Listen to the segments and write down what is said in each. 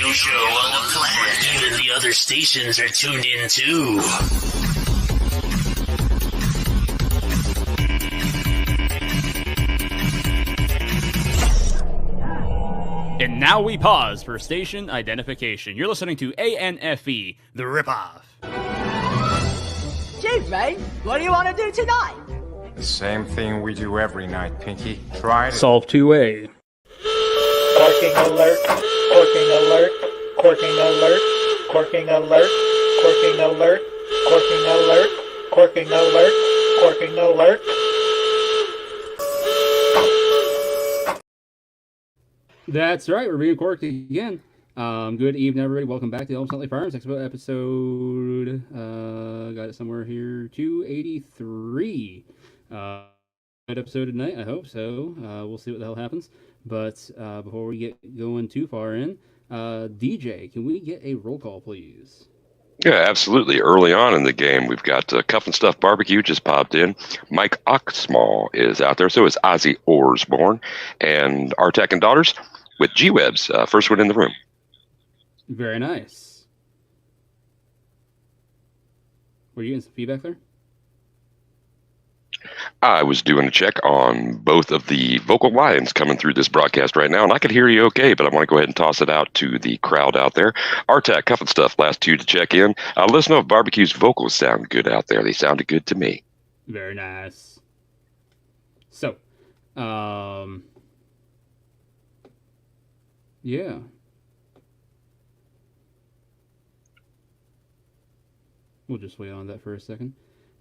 radio show on the planet. Even the other stations are tuned in too. And now we pause for station identification. You're listening to ANFE, the ripoff. Gee, mate, what do you want to do tonight? The same thing we do every night, Pinky. Try it. Solve 2A. Corking alert, corking alert, corking alert, corking alert, corking alert, corking alert, corking alert, corking alert. That's right, we're being corked again. Good evening, everybody. Welcome back to the Almost Nightly Firearms Expo episode. Got it somewhere here, 283. Good episode tonight, I hope so. We'll see what the hell happens. But before we get going too far in, DJ, can we get a roll call, please? Yeah, absolutely. Early on in the game, we've got Cuff and Stuff Barbecue just popped in. Mike Oxmall is out there. So is Ozzy Orsborn. And our Tech and Daughters with G-Webs, first one in the room. Very nice. Were you getting some feedback there? I was doing a check on both of the vocal lines coming through this broadcast right now, and I could hear you okay, but I want to go ahead and toss it out to the crowd out there. RTAC, Cuff and Stuff, last two to check in. Let us know if Barbecue's vocals sound good out there. They sounded good to me. Very nice. So, yeah. We'll just wait on that for a second.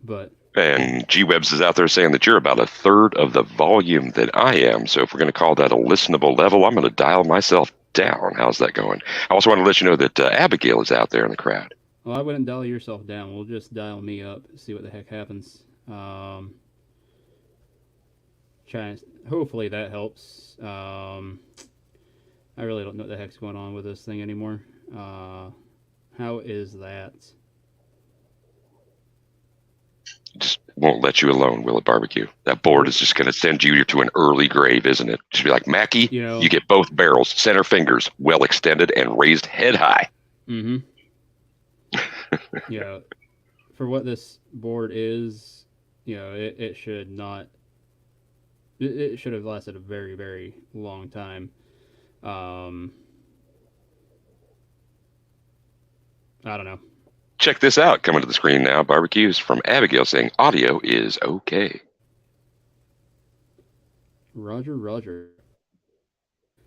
But and G-Webs is out there saying that you're about a third of the volume that I am. So if we're going to call that a listenable level, I'm going to dial myself down. How's that going? I also want to let you know that Abigail is out there in the crowd. Well, I wouldn't dial yourself down. We'll just dial me up, see what the heck happens. Hopefully that helps. I really don't know what the heck's going on with this thing anymore. How is that? Just won't let you alone, will it, Barbecue? That board is just going to send you to an early grave, isn't it? Just be like, Mackie, you get both barrels, center fingers, well extended, and raised head high. Mm-hmm. Yeah. For what this board is, it should not... It should have lasted a very, very long time. I don't know. Check this out. Coming to the screen now. Barbecues from Abigail saying audio is okay. Roger, Roger.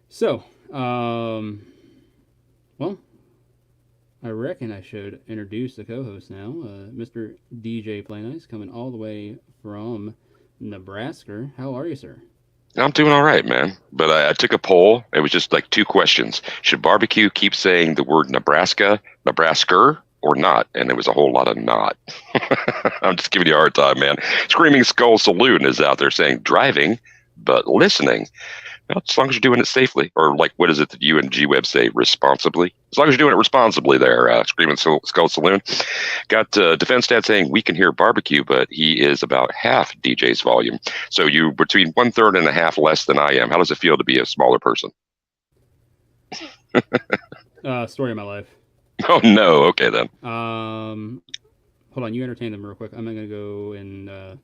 So, well, I reckon I should introduce the co-host now. Mr. DJ Play Nice, coming all the way from Nebraska. How are you, sir? I'm doing all right, man. But I took a poll. It was just like two questions. Should Barbecue keep saying the word Nebraska, or not? And there was a whole lot of not. I'm just giving you a hard time, man. Screaming Skull Saloon is out there saying driving, but listening. Well, as long as you're doing it safely, or like, what is it that you and G-Web say, responsibly? As long as you're doing it responsibly there, Screaming Skull Saloon. Got Defense Dad saying we can hear Barbecue, but he is about half DJ's volume. So you between 1/3 and a half less than I am. How does it feel to be a smaller person? Story of my life. Oh, no. Okay, then. Hold on. You entertain them real quick. I'm going to go and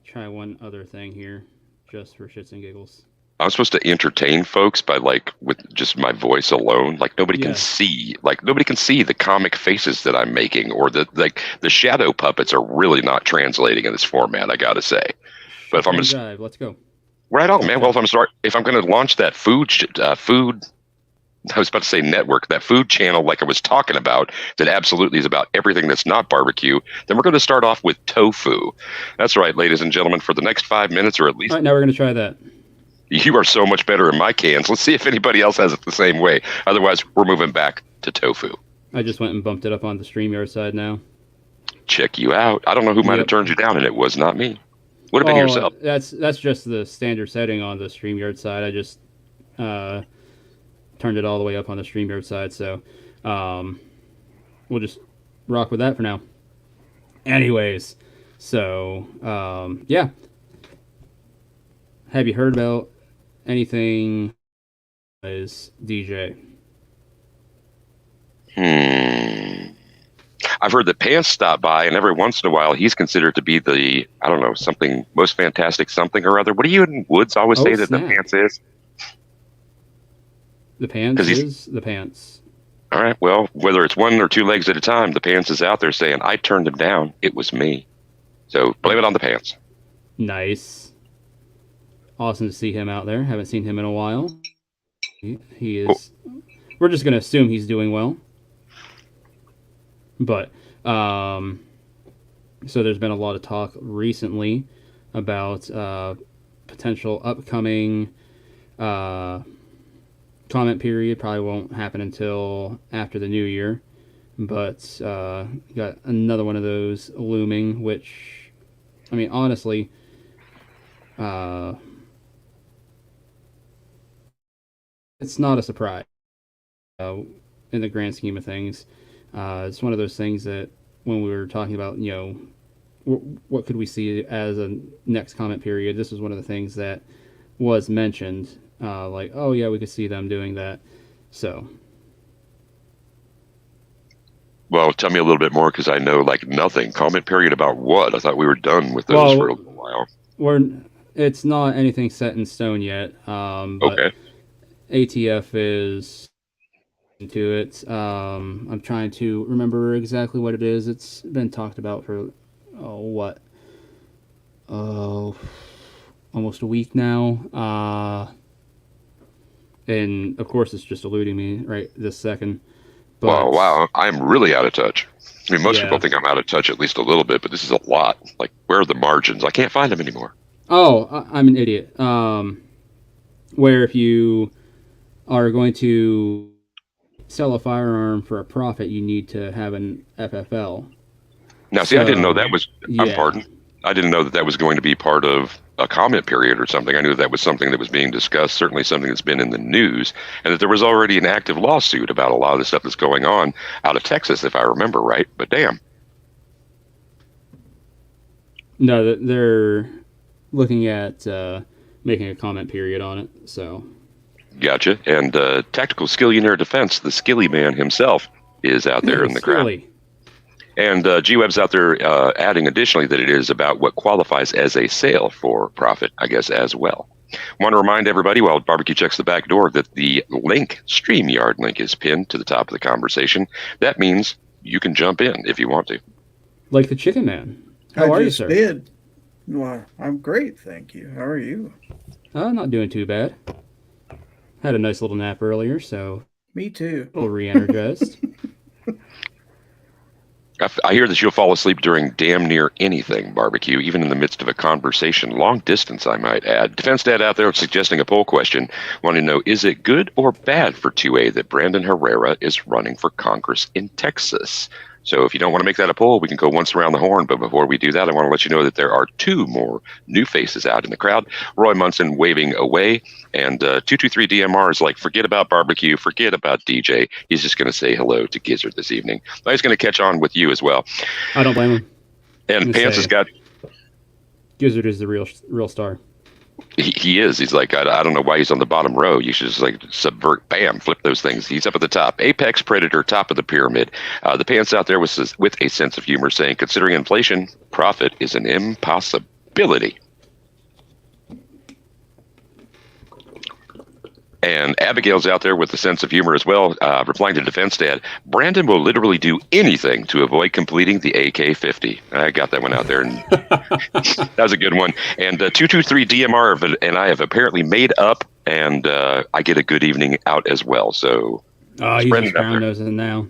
try one other thing here, just for shits and giggles. I'm supposed to entertain folks by with just my voice alone. Nobody can see. Nobody can see the comic faces that I'm making, or the shadow puppets are really not translating in this format, I gotta say. But if I'm gonna let's go. Right on, man. Well, if I'm going to launch that food, I was about to say network, that food channel like I was talking about, that absolutely is about everything that's not barbecue, then we're going to start off with tofu. That's right, ladies and gentlemen, for the next 5 minutes, or at least... All right, now we're going to try that. You are so much better in my cans. Let's see if anybody else has it the same way. Otherwise, we're moving back to tofu. I just went and bumped it up on the StreamYard side now. Check you out. I don't know who might have turned you down, and it was not me. Would have been yourself. That's just the standard setting on the StreamYard side. I just turned it all the way up on the StreamYard side, so we'll just rock with that for now. Anyways, so yeah. Have you heard about anything as DJ? I've heard that Pants stopped by, and every once in a while, he's considered to be the, I don't know, something, most fantastic something or other. What do you in Woods always say that snap. the Pants is? The Pants is the Pants. All right, well, whether it's one or two legs at a time, the Pants is out there saying, I turned him down. It was me. So blame it on the Pants. Nice. Awesome to see him out there. Haven't seen him in a while. He is... We're just going to assume he's doing well. But, so there's been a lot of talk recently about potential upcoming comment period. Probably won't happen until after the new year. But got another one of those looming, which, I mean, honestly, it's not a surprise in the grand scheme of things. It's one of those things that when we were talking about, what could we see as a next comment period, this was one of the things that was mentioned. Like, oh yeah, we could see them doing that. So. Well, tell me a little bit more, because I know like nothing. Comment period about what? I thought we were done with those for a little while. It's not anything set in stone yet. But okay. ATF is into it. I'm trying to remember exactly what it is. It's been talked about for almost a week now. And of course, it's just eluding me right this second. But, wow, I'm really out of touch. I mean, most people think I'm out of touch at least a little bit, but this is a lot. Like, where are the margins? I can't find them anymore. Oh, I'm an idiot. Where if you are going to sell a firearm for a profit, you need to have an FFL. Now, see, I didn't know that was. Pardon. I didn't know that was going to be part of a comment period or something. I knew that was something that was being discussed, certainly something that's been in the news, and that there was already an active lawsuit about a lot of the stuff that's going on out of Texas, if I remember right. But damn. No, they're looking at making a comment period on it, so. Gotcha. And Tactical Skillionaire Defense, the Skilly man himself, is out there in the crowd. And G-Web's out there adding additionally that it is about what qualifies as a sale for profit, I guess, as well. Want to remind everybody while Barbecue checks the back door that the link, StreamYard link, is pinned to the top of the conversation. That means you can jump in if you want to. Like the Chicken Man. How are you, sir? Well, I'm great, thank you. How are you? Not doing too bad. Had a nice little nap earlier, so... Me too. A little re-energized. I hear that you'll fall asleep during damn near anything, Barbecue, even in the midst of a conversation. Long distance, I might add. Defense Dad out there suggesting a poll question. Want to know, is it good or bad for 2A that Brandon Herrera is running for Congress in Texas? So if you don't want to make that a poll, we can go once around the horn. But before we do that, I want to let you know that there are two more new faces out in the crowd. Roy Munson waving away. And 223 DMR is like, forget about Barbecue, forget about DJ. He's just going to say hello to Gizzard this evening. He's going to catch on with you as well. I don't blame him. And Pants has got... Gizzard is the real star. He is. He's like, I don't know why he's on the bottom row. You should just like subvert, bam, flip those things. He's up at the top. Apex Predator, top of the pyramid. The Pants out there with a sense of humor saying, considering inflation, profit is an impossibility. And Abigail's out there with a sense of humor as well, replying to Defense Dad, Brandon will literally do anything to avoid completing the AK-50. I got that one out there. And that was a good one. And 223 DMR and I have apparently made up, and I get a good evening out as well. So, he's just brown nosing now.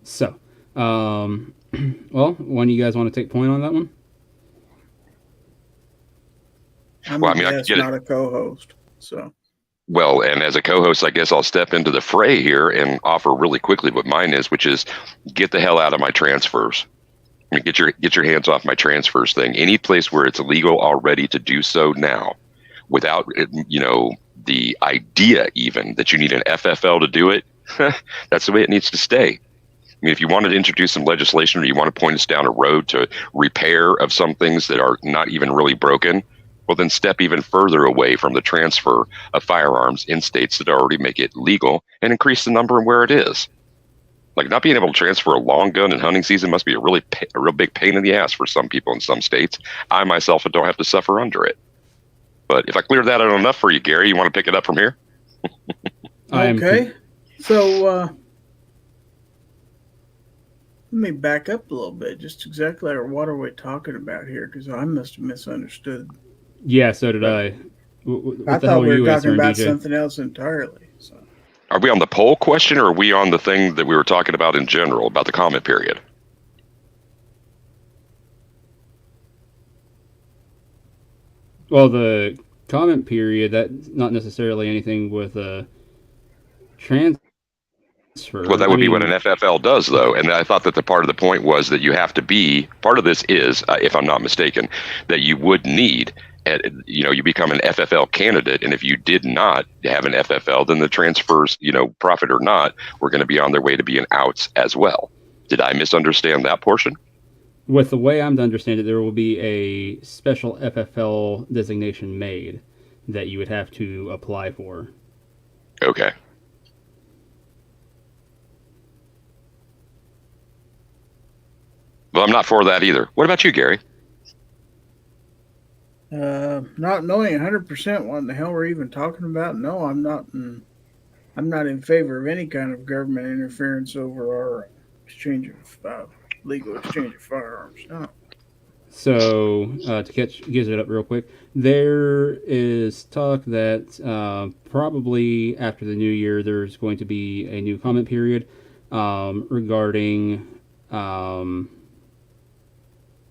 So, well, one of you guys want to take point on that one? I'm a guest, not a co-host. So, well, and as a co-host, I guess I'll step into the fray here and offer really quickly what mine is, which is get the hell out of my transfers. I mean, get your hands off my transfers thing. Any place where it's illegal already to do so now, without the idea even that you need an FFL to do it. That's the way it needs to stay. I mean, if you wanted to introduce some legislation or you want to point us down a road to repair of some things that are not even really broken, Well, then step even further away from the transfer of firearms in states that already make it legal and increase the number and where it is. Like, not being able to transfer a long gun in hunting season must be a real big pain in the ass for some people in some states. I myself don't have to suffer under it. But if I cleared that out enough for you, Gary, you want to pick it up from here? Okay. So let me back up a little bit. Just exactly what are we talking about here? Because I must have misunderstood. Yeah, so did I. I thought we were talking about something else entirely. So. Are we on the poll question, or are we on the thing that we were talking about in general, about the comment period? Well, the comment period, that's not necessarily anything with a transfer. Well, that would be what an FFL does, though. And I thought that the part of the point was that you have to be, part of this is, if I'm not mistaken, that you would need, you become an FFL candidate. And if you did not have an FFL, then the transfers, profit or not, were going to be on their way to being outs as well. Did I misunderstand that portion? With the way I'm to understand it, there will be a special FFL designation made that you would have to apply for. Okay. Well, I'm not for that either. What about you, Gary? Not knowing 100% what the hell we're even talking about. No, I'm not in favor of any kind of government interference over our legal exchange of firearms. No. So to gives it up real quick, there is talk that probably after the new year there's going to be a new comment period regarding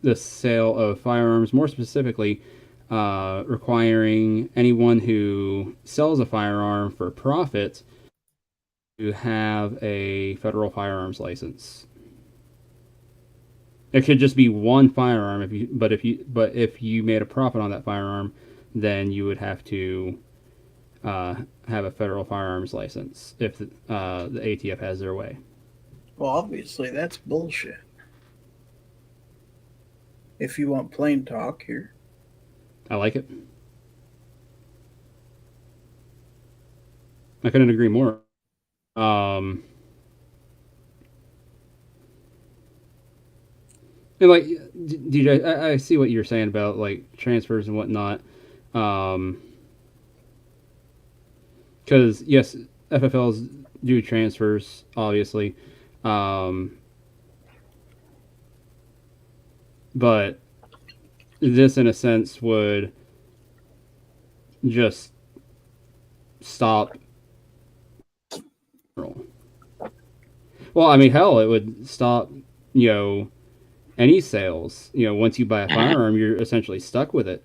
the sale of firearms, more specifically requiring anyone who sells a firearm for profit to have a federal firearms license. It could just be one firearm, if you made a profit on that firearm, then you would have to have a federal firearms license if the ATF has their way. Well, obviously that's bullshit. If you want plain talk here. I like it. I couldn't agree more. And like, DJ, I see what you're saying about like transfers and whatnot. Because yes, FFLs do transfers, obviously. But this, in a sense, would just stop. Well, I mean, hell, it would stop, any sales. Once you buy a firearm, you're essentially stuck with it.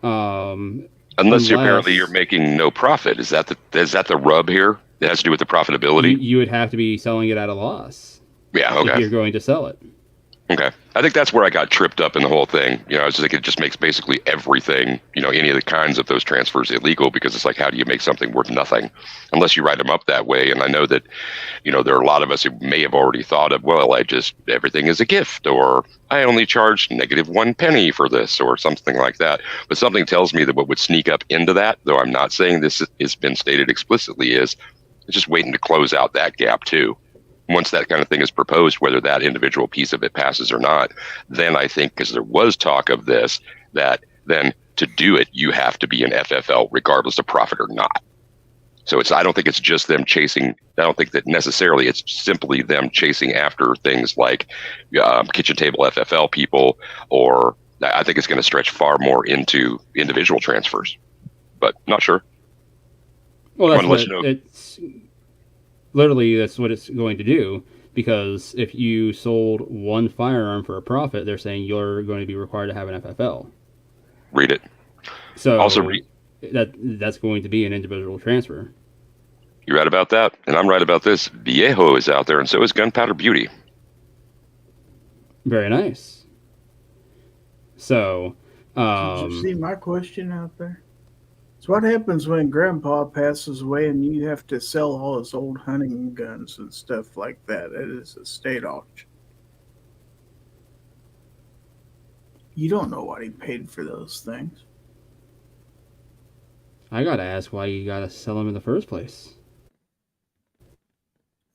Unless you're making no profit. Is that the rub here? It has to do with the profitability. You would have to be selling it at a loss. Yeah. Okay. If you're going to sell it. Okay. I think that's where I got tripped up in the whole thing. I was thinking it just makes basically everything, any of the kinds of those transfers illegal, because it's like, how do you make something worth nothing unless you write them up that way? And I know that, there are a lot of us who may have already thought of, well, everything is a gift, or I only charge -1 penny for this, or something like that. But something tells me that what would sneak up into that, though I'm not saying this has been stated explicitly, is just waiting to close out that gap too. Once that kind of thing is proposed, whether that individual piece of it passes or not, then I think, because there was talk of this, that then to do it, you have to be an FFL regardless of profit or not. So I don't think it's just them chasing. I don't think that necessarily it's simply them chasing after things like kitchen table FFL people, or I think it's going to stretch far more into individual transfers, but not sure. Well, it's literally, that's what it's going to do, because if you sold one firearm for a profit, they're saying you're going to be required to have an FFL. Read it. So also that's going to be an individual transfer. You're right about that, and I'm right about this. Viejo is out there, and so is Gunpowder Beauty. Very nice. So, did you see my question out there? So what happens when Grandpa passes away and you have to sell all his old hunting guns and stuff like that? It is a state auction. You don't know what he paid for those things. I gotta ask why you gotta sell them in the first place.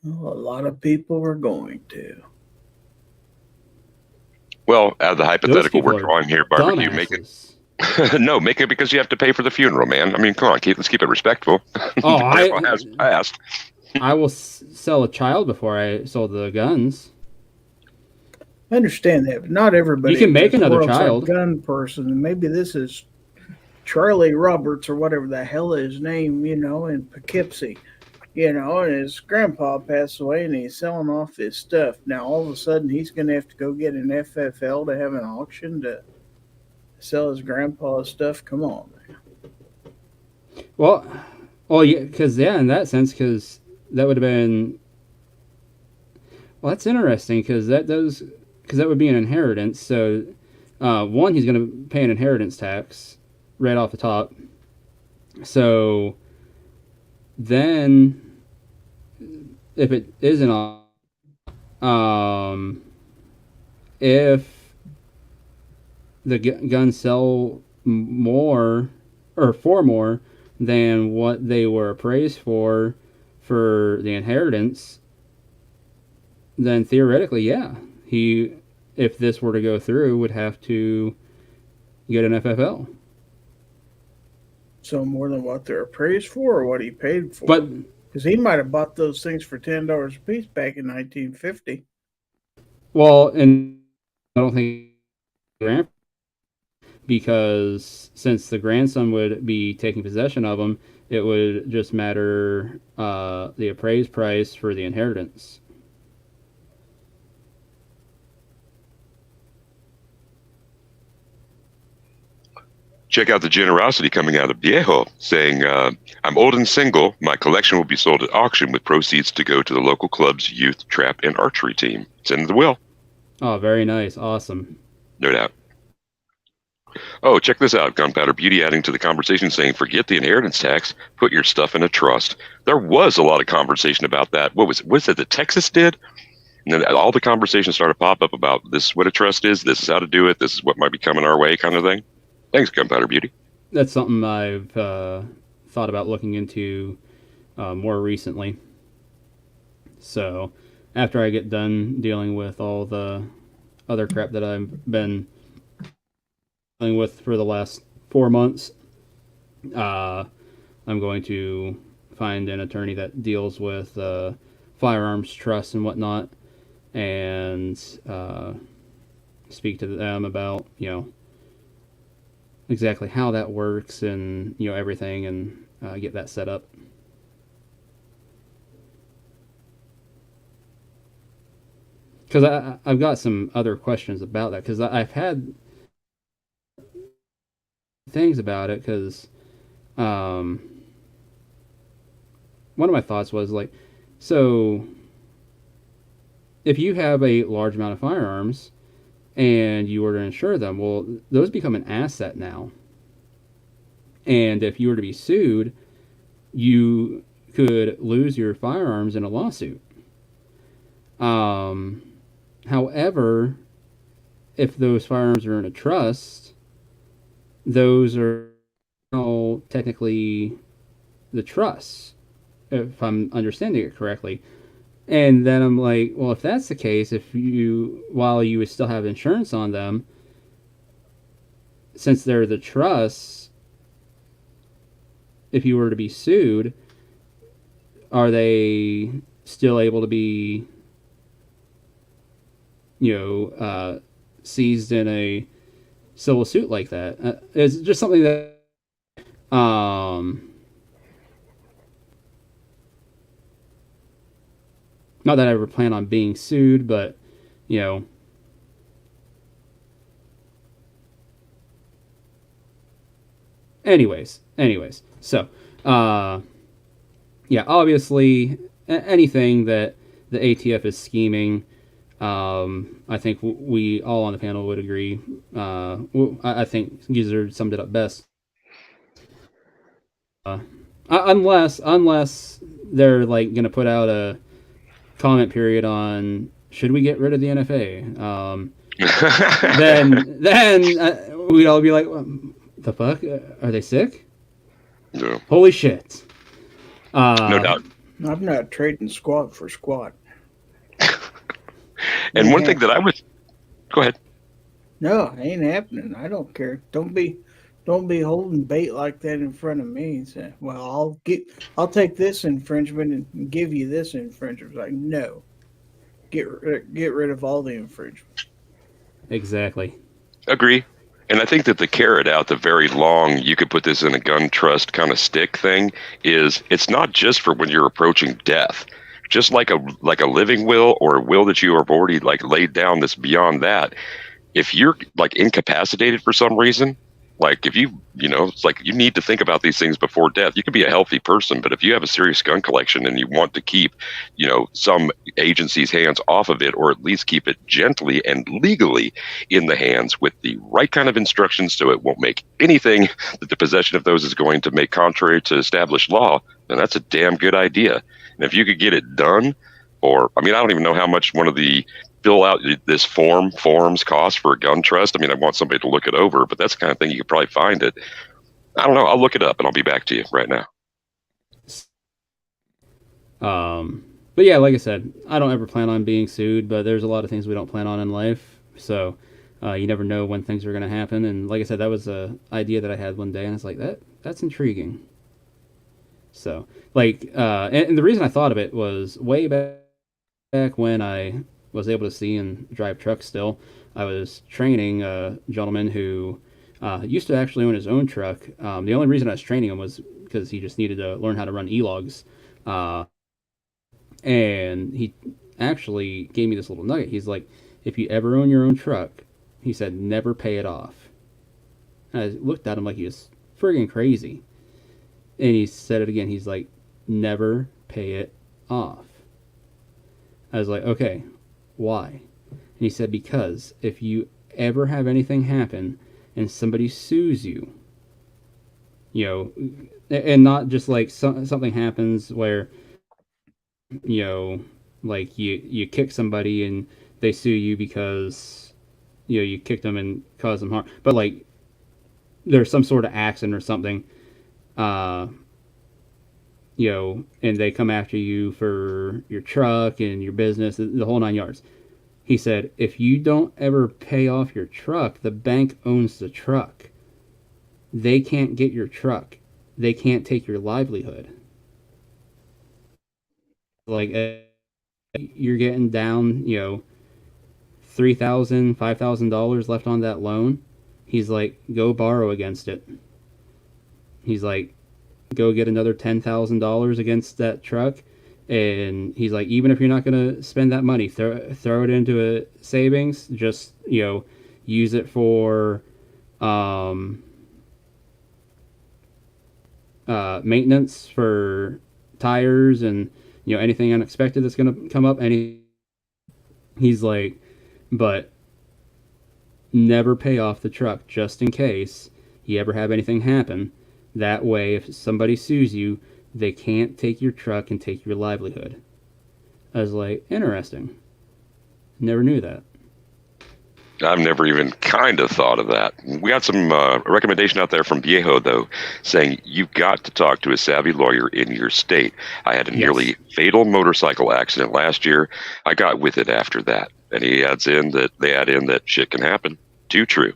Well, a lot of people are going to. Well, out of the Those hypothetical people we're are drawing here, barbecue, make it. dumbasses. No, make it because you have to pay for the funeral, man. I mean, come on, let's keep it respectful. Oh, The grandpa has passed. I will sell a child before I sold the guns. I understand that, but not everybody. You can make in this another world's child. A gun person, and maybe this is Charlie Roberts or whatever the hell his name, in Poughkeepsie, and his grandpa passed away, and he's selling off his stuff. Now all of a sudden, he's going to have to go get an FFL to have an auction to sell his grandpa's stuff. Come on, man. Well, yeah, because in that sense, because that would have been. Well, that's interesting because that would be an inheritance. So, one, he's going to pay an inheritance tax right off the top. So, then, if it isn't, if the guns sell more or for more than what they were appraised for the inheritance, then theoretically, yeah, he, if this were to go through, would have to get an FFL. So more than what they're appraised for, or what he paid for. But because he might have bought those things for $10 a piece back in 1950. well, and I don't think because since the grandson would be taking possession of them, it would just matter the appraised price for the inheritance. Check out the generosity coming out of Viejo, saying, I'm old and single. My collection will be sold at auction with proceeds to go to the local club's youth trap and archery team. Send the will. Oh, very nice. Awesome. No doubt. Oh, check this out. Gunpowder Beauty adding to the conversation saying, forget the inheritance tax. Put your stuff in a trust. There was a lot of conversation about that. What was it that Texas did? And then all the conversations started to pop up about this is what a trust is. This is how to do it. This is what might be coming our way kind of thing. Thanks, Gunpowder Beauty. That's something I've thought about looking into more recently. So after I get done dealing with all the other crap that I've been dealing with for the last 4 months, I'm going to find an attorney that deals with firearms trusts and whatnot, and speak to them about, exactly how that works and everything, and get that set up. Because I've got some other questions about that, because I've had things about it, because one of my thoughts was like, so if you have a large amount of firearms and you were to insure them, well, those become an asset now. And if you were to be sued, you could lose your firearms in a lawsuit. However, if those firearms are in a trust, those are technically the trust, if I'm understanding it correctly. And then I'm like, well, if that's the case, while you would still have insurance on them, since they're the trusts, if you were to be sued, are they still able to be, seized in a civil suit like that? It's just something that, not that I ever plan on being sued, but, anyways. So, yeah, obviously, anything that the ATF is scheming, I think we all on the panel would agree. I think Gizzard summed it up best. Unless they're like going to put out a comment period on should we get rid of the NFA, then we'd all be like, what the fuck, are they sick? Yeah. Holy shit. No doubt. I'm not trading squat for squat. And one thing that I was, go ahead. No, ain't happening. I don't care. Don't be holding bait like that in front of me and say, "Well, I'll take this infringement and give you this infringement." It's like, no, get rid of all the infringement. Exactly. Agree. And I think that the carrot out the very long, you could put this in a gun trust kind of stick thing, is it's not just for when you're approaching death. Just like a living will or a will that you have already like laid down that's beyond that. If you're like incapacitated for some reason, like if it's like you need to think about these things before death. You could be a healthy person, but if you have a serious gun collection and you want to keep, some agency's hands off of it, or at least keep it gently and legally in the hands with the right kind of instructions so it won't make anything that the possession of those is going to make contrary to established law, then that's a damn good idea. And if you could get it done, or, I mean, I don't even know how much one of the fill out this forms cost for a gun trust. I mean, I want somebody to look it over, but that's the kind of thing you could probably find it. I don't know. I'll look it up and I'll be back to you right now. But yeah, like I said, I don't ever plan on being sued, but there's a lot of things we don't plan on in life. So you never know when things are going to happen. And like I said, that was an idea that I had one day, and it's like, that's intriguing. So like, and the reason I thought of it was way back when I was able to see and drive trucks still. I was training a gentleman who used to actually own his own truck. The only reason I was training him was because he just needed to learn how to run e-logs. And he actually gave me this little nugget. He's like, if you ever own your own truck, he said, never pay it off. And I looked at him like he was friggin' crazy. And he said it again. He's like, never pay it off. I was like, okay, why? And he said, because if you ever have anything happen and somebody sues you, and not just like something happens where, like you kick somebody and they sue you because, you kicked them and caused them harm. But like there's some sort of accident or something, and they come after you for your truck and your business, the whole 9 yards. He said, if you don't ever pay off your truck, the bank owns the truck. They can't get your truck. They can't take your livelihood. Like, you're getting down, $3,000, $5,000 left on that loan. He's like, go borrow against it. He's like, go get another $10,000 against that truck. And he's like, even if you're not going to spend that money, throw it into a savings. Just, use it for maintenance for tires and, anything unexpected that's going to come up. And he's like, but never pay off the truck just in case you ever have anything happen. That way, if somebody sues you, they can't take your truck and take your livelihood. I was like, interesting. Never knew that. I've never even kind of thought of that. We got some recommendation out there from Viejo, though, saying you've got to talk to a savvy lawyer in your state. I had a nearly fatal motorcycle accident last year. I got with it after that. And they add in that shit can happen. Too true.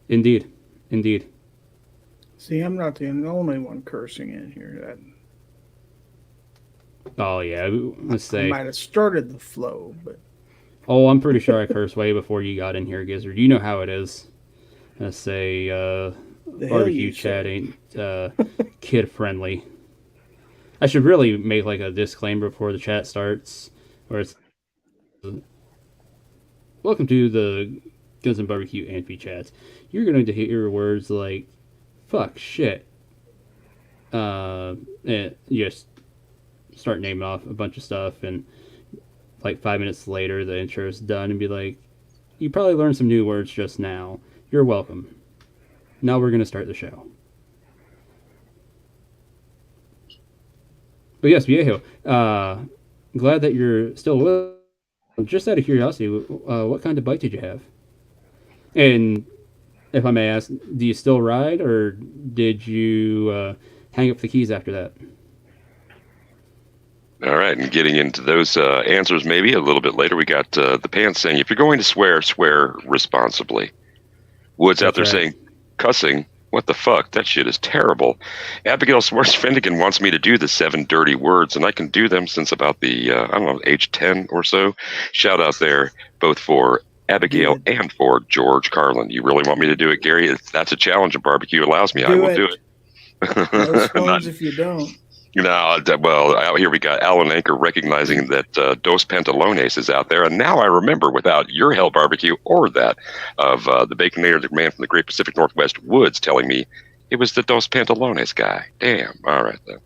Indeed. See, I'm not the only one cursing in here. Oh, yeah. Let's say. I might have started the flow, but. Oh, I'm pretty sure I cursed way before you got in here, Gizzard. You know how it is. Let's say, barbecue chat ain't kid-friendly. I should really make like a disclaimer before the chat starts, where it's, welcome to the Gunsnbbq ANFE chats. You're going to hear words like, fuck, shit. And just start naming off a bunch of stuff, and like 5 minutes later, the intro is done, and be like, you probably learned some new words just now. You're welcome. Now we're going to start the show. But yes, Viejo, glad that you're still with us. Just out of curiosity, what kind of bike did you have? And if I may ask, do you still ride, or did you hang up the keys after that. All right, and getting into those answers maybe a little bit later, we got the Pants saying, if you're going to swear, swear responsibly. Woods out there saying, cussing, what the fuck? That shit is terrible. Abigail Swartz Finnegan wants me to do the 7 dirty words, and I can do them since about the, I don't know, age 10 or so. Shout out there, both for Abigail and for George Carlin. You really want me to do it, Gary? If that's a challenge and barbecue allows me, I will do it. No spoons if you don't. Well, out here we got Alan Anchor recognizing that Dos Pantalones is out there, and now I remember, without your hell barbecue or that of the Baconator, the man from the Great Pacific Northwest Woods, telling me it was the Dos Pantalones guy. Damn. All right then.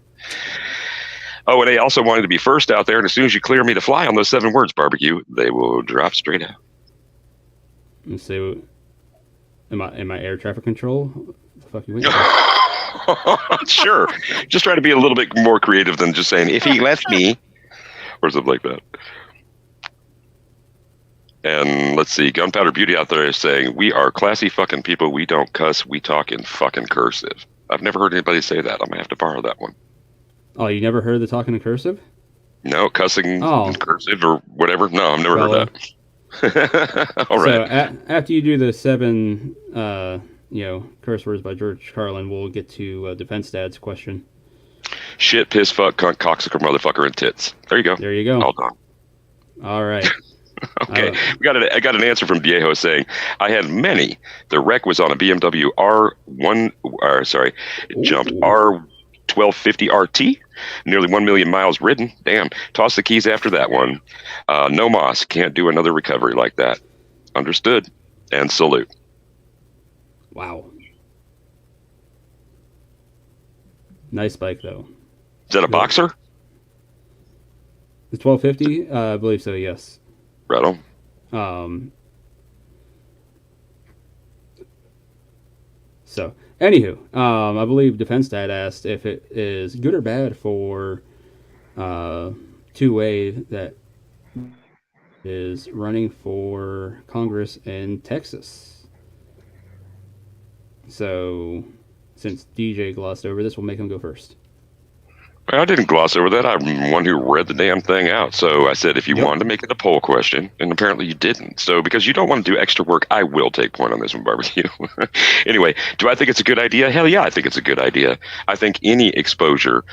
Oh, and they also wanted to be first out there, and as soon as you clear me to fly on those 7 words, barbecue, they will drop straight out. Let's see. Am I air traffic control? What the fuck you waiting Sure. Just trying to be a little bit more creative than just saying, if he left me, or something like that. And let's see, Gunpowder Beauty out there is saying, we are classy fucking people. We don't cuss. We talk in fucking cursive. I've never heard anybody say that. I'm going to have to borrow that one. Oh, you never heard the talking in cursive? No, cussing in cursive or whatever? No, I've never heard that. All right. So after you do the 7... curse words by George Carlin, we'll get to Defense Dad's question. Shit, piss, fuck, cunt, cocksucker, motherfucker, and tits. There you go. There you go. All done. All right. Okay. I got an answer from Viejo saying, I had many. The wreck was on a BMW jumped R1250 RT. Nearly 1 million miles ridden. Damn. Toss the keys after that one. No moss. Can't do another recovery like that. Understood. And salute. Wow. Nice bike, though. Is that a boxer? The 1250? I believe so, yes. Right on. So, anywho, I believe Defense Dad asked if it is good or bad for two-way that is running for Congress in Texas. So, since DJ glossed over this, we'll make him go first. I didn't gloss over that. I'm the one who read the damn thing out. So I said, if you wanted to make it a poll question, and apparently you didn't. So because you don't want to do extra work, I will take point on this one, barbecue. Anyway, do I think it's a good idea? Hell yeah, I think it's a good idea. I think any exposure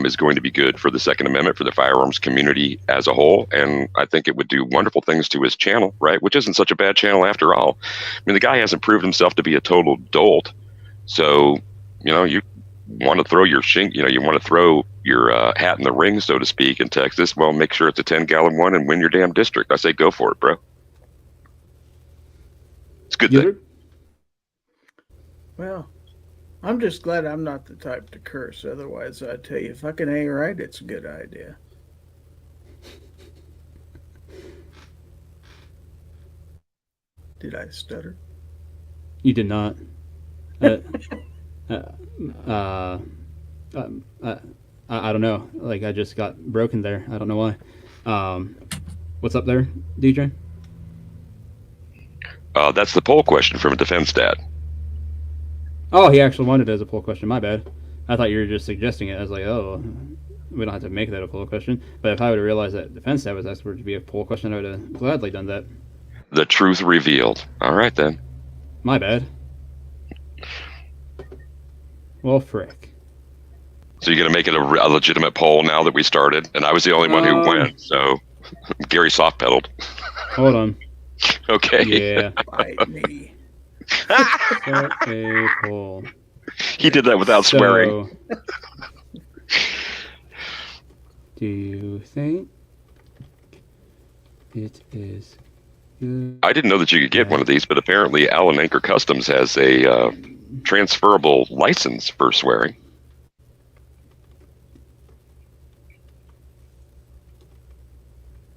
is going to be good for the Second Amendment, for the firearms community as a whole. And I think it would do wonderful things to his channel, right? Which isn't such a bad channel after all. I mean, the guy hasn't proved himself to be a total dolt. So, you want to throw your hat in the ring, so to speak, in Texas. Well, make sure it's a 10-gallon one and win your damn district. I say go for it, bro. It's a good thing. Well, I'm just glad I'm not the type to curse. Otherwise, I tell you, if I can hang right, it's a good idea. Did I stutter? You did not. I don't know. Like, I just got broken there. I don't know why. What's up there, DJ? That's the poll question from a Defense Dad. Oh, he actually wanted it as a poll question. My bad. I thought you were just suggesting it. I was like, oh, we don't have to make that a poll question. But if I would have realized that Defense Dad was asked for it to be a poll question, I would have gladly done that. The truth revealed. All right, then. My bad. Well, frick. So you're going to make it a legitimate poll now that we started? And I was the only one who went, so Gary soft pedaled. Hold on. Okay. Yeah. Bite me. Set a poll. He did that without swearing. Do you think it is good? I didn't know that you could get one of these, but apparently Allen Anchor Customs has a transferable license for swearing.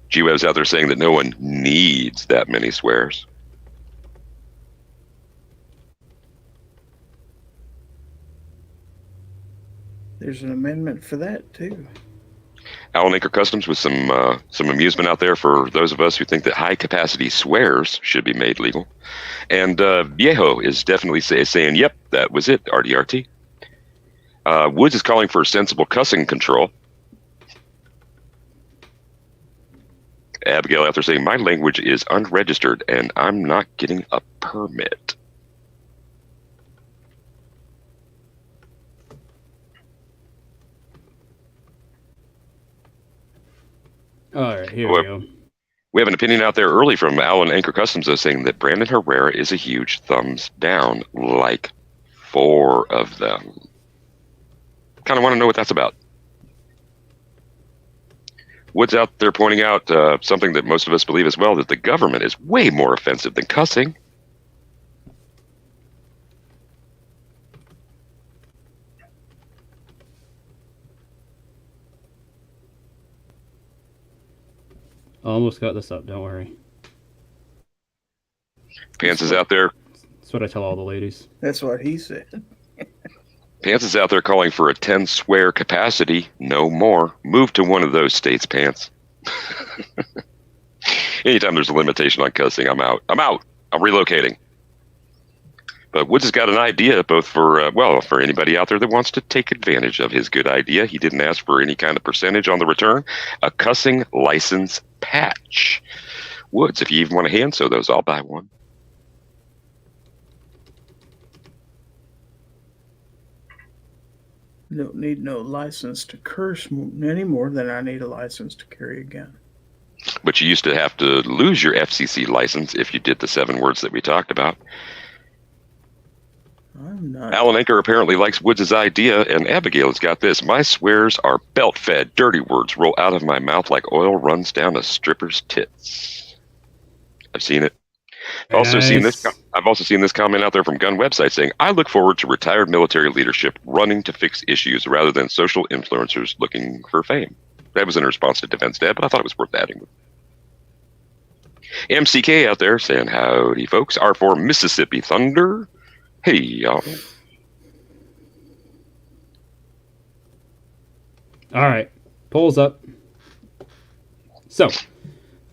G-Web's out there saying that no one needs that many swears. There's an amendment for that, too. Allen Anchor Customs with some amusement out there for those of us who think that high-capacity swears should be made legal. And Viejo is definitely saying, yep, that was it, RDRT. Woods is calling for sensible cussing control. Abigail out there saying, my language is unregistered and I'm not getting a permit. All right, here we go. We have an opinion out there early from Alan Anchor Customs, though, saying that Brandon Herrera is a huge thumbs down, like 4 of them. Kind of want to know what that's about. Woods out there pointing out something that most of us believe as well, that the government is way more offensive than cussing. Almost got this up, don't worry. Pants is out there. That's what I tell all the ladies. That's what he said. Pants is out there calling for a 10 swear capacity, no more. Move to one of those states, Pants. Anytime there's a limitation on cussing, I'm out. I'm relocating. But Woods has got an idea, both for, for anybody out there that wants to take advantage of his good idea. He didn't ask for any kind of percentage on the return. A cussing license patch. Woods, if you even want to hand sew those, I'll buy one. Don't need no license to curse any more than I need a license to carry a gun. But you used to have to lose your FCC license if you did the 7 words that we talked about. I'm not. Alan Anchor apparently likes Woods' idea, and Abigail's got this. My swears are belt-fed. Dirty words roll out of my mouth like oil runs down a stripper's tits. I've seen it. I've also seen this comment out there from gun websites saying, I look forward to retired military leadership running to fix issues rather than social influencers looking for fame. That was in response to Defense Dad, but I thought it was worth adding. MCK out there saying, howdy folks, R4 Mississippi Thunder. Hey, y'all. All right, polls up. So,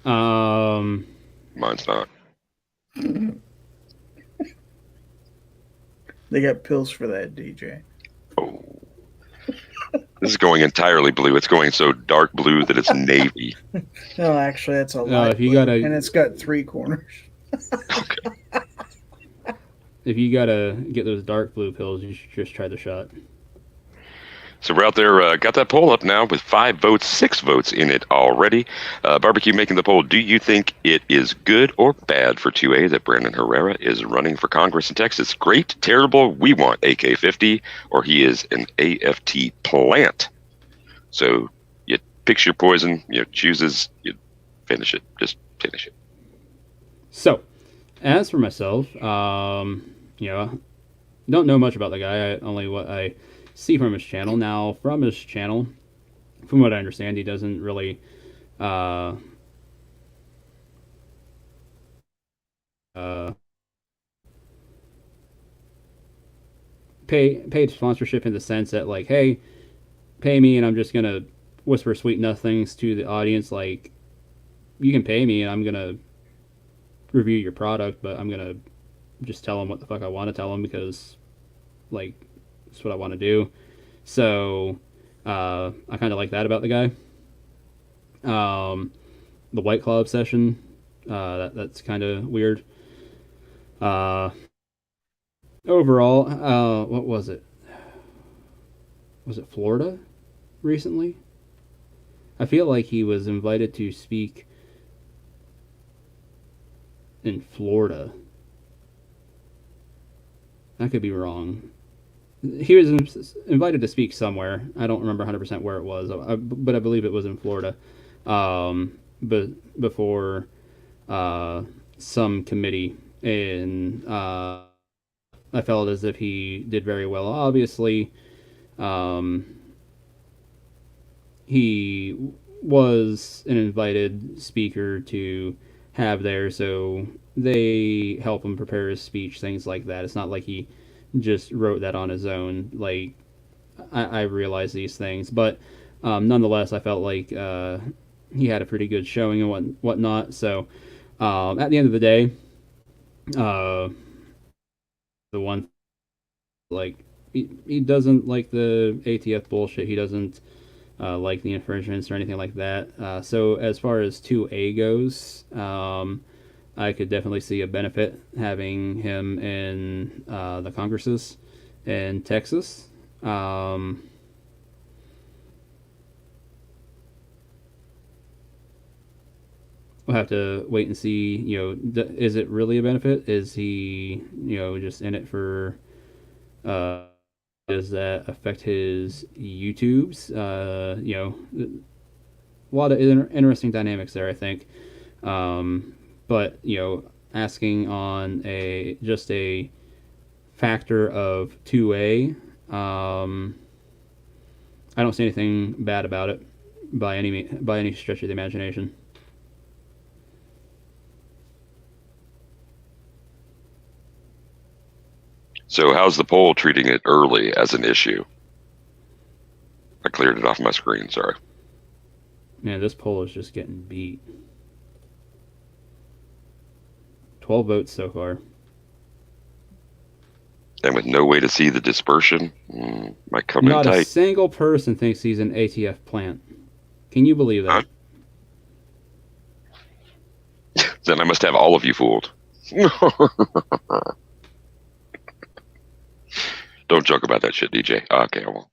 Mine's not. They got pills for that, DJ. Oh. This is going entirely blue. It's going so dark blue that it's navy. No, actually, that's a light blue, and it's got 3 corners. Okay. If you gotta get those dark blue pills, you should just try the shot. So we're out there, got that poll up now with 5 votes, 6 votes in it already. Barbecue making the poll. Do you think it is good or bad for 2A that Brandon Herrera is running for Congress in Texas? Great, terrible, we want AK-50, or he is an AFT plant. So you pick your poison, you chooses, you finish it. Just finish it. So, as for myself, don't know much about the guy. Only what I see from his channel. Now, from his channel, from what I understand, he doesn't really paid sponsorship in the sense that, like, hey, pay me and I'm just gonna whisper sweet nothings to the audience. Like, you can pay me and I'm gonna review your product, but I'm gonna just tell them what the fuck I want to tell them because, like, that's what I want to do. So I kind of like that about the guy. The White Claw obsession, that's kind of weird. Overall, what was it? Was it Florida recently? I feel like he was invited to speak in Florida. I could be wrong. He was invited to speak somewhere. I don't remember 100% where it was, but I believe it was in Florida. But before some committee, and I felt as if he did very well. Obviously, he was an invited speaker to have there, so they help him prepare his speech, things like that. It's not like he just wrote that on his own. Like, I realize these things, but nonetheless, I felt like he had a pretty good showing and whatnot. So at the end of the day, the one, like, he doesn't like the ATF bullshit. He doesn't like the infringements or anything like that. So as far as 2A goes, I could definitely see a benefit having him in the Congresses in Texas. We'll have to wait and see. Is it really a benefit? Is he, just in it for? Does that affect his YouTubes? A lot of interesting dynamics there, I think. But asking on a factor of 2A, I don't see anything bad about it by any stretch of the imagination. So how's the poll treating it early as an issue? I cleared it off my screen, sorry. Man, this poll is just getting beat. 12 votes so far. And with no way to see the dispersion, might come in tight. Not a single person thinks he's an ATF plant. Can you believe that? Then I must have all of you fooled. Don't joke about that shit, DJ. Okay, I won't.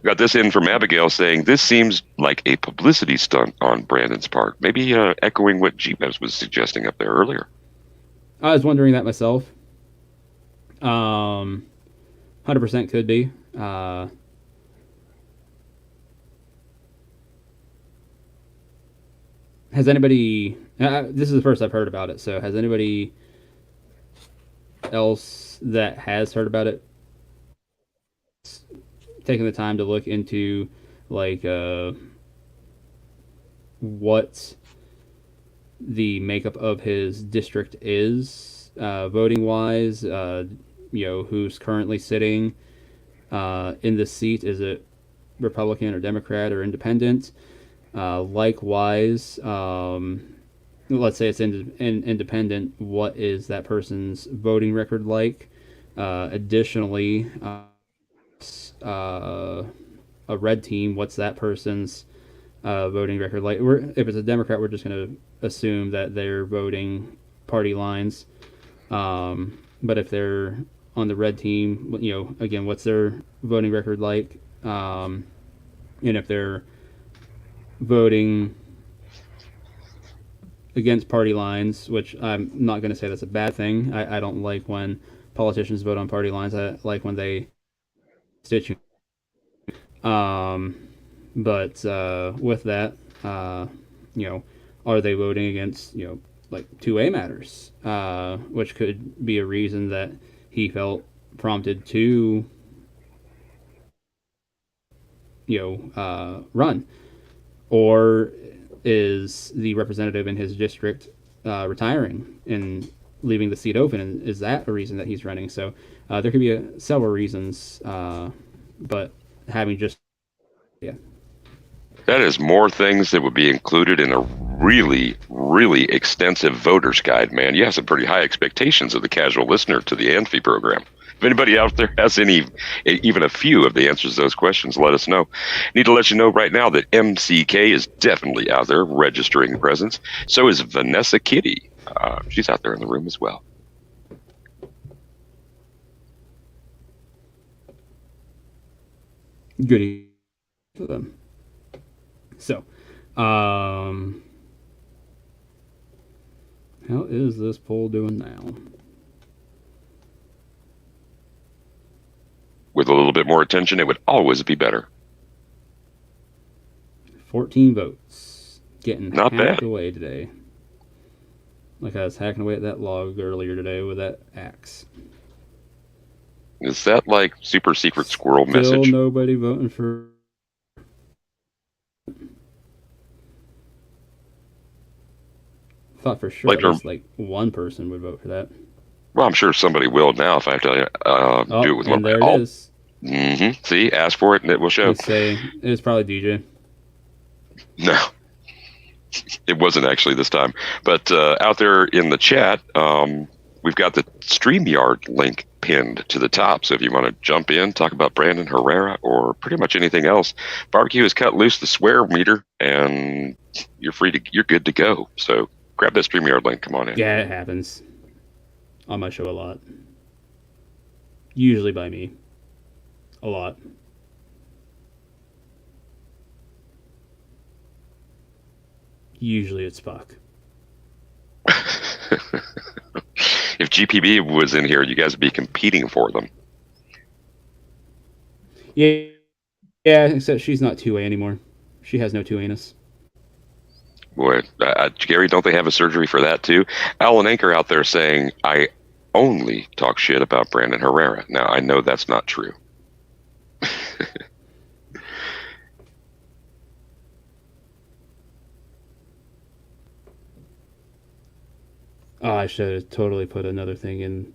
Got this in from Abigail saying, this seems like a publicity stunt on Brandon's part. Maybe echoing what G-Mebs was suggesting up there earlier. I was wondering that myself. 100% could be. Has anybody... this is the first I've heard about it, so has anybody else that has heard about it taking the time to look into what the makeup of his district is, voting wise, who's currently sitting in this seat? Is it Republican or Democrat or Independent? Likewise, let's say it's independent, what is that person's voting record like? Additionally, a red team, what's that person's voting record like? If it's a Democrat, we're just going to assume that they're voting party lines. But if they're on the red team, again, what's their voting record like? And if they're voting against party lines, which I'm not going to say that's a bad thing. I don't like when politicians vote on party lines. I like when they stitch you. But with that, are they voting against, like 2A matters, which could be a reason that he felt prompted to, run? Or is the representative in his district retiring and leaving the seat open, and is that a reason that he's running? So there could be several reasons, but having just that is more things that would be included in a really, really extensive voter's guide, man. You have some pretty high expectations of the casual listener to the ANFE program. If anybody out there has even a few of the answers to those questions, let us know. Need to let you know right now that MCK is definitely out there registering presence. So is Vanessa Kitty. She's out there in the room as well. Good evening to them. So, how is this poll doing now? With a little bit more attention, it would always be better. 14 votes. Getting not hacked bad away today. Like I was hacking away at that log earlier today with that axe. Is that like super secret squirrel Still message? Still nobody voting for... Thought for sure at least like one person would vote for that. Well, I'm sure somebody will now if I have to do it with one. There it is. Mm-hmm. See, ask for it and it will show. Let's say it's probably DJ. No, it wasn't actually this time. But out there in the chat, we've got the StreamYard link pinned to the top. So if you want to jump in, talk about Brandon Herrera or pretty much anything else, Barbecue has cut loose the swear meter, and you're good to go. So grab that StreamYard link. Come on in. Yeah, it happens on my show a lot. Usually by me. A lot. Usually it's Spock. If GPB was in here, you guys would be competing for them. Yeah, except she's not 2A anymore. She has no 2 anus. Boy, Gary, don't they have a surgery for that too? Alan Anchor out there saying, I only talk shit about Brandon Herrera. Now, I know that's not true. Oh, I should have totally put another thing in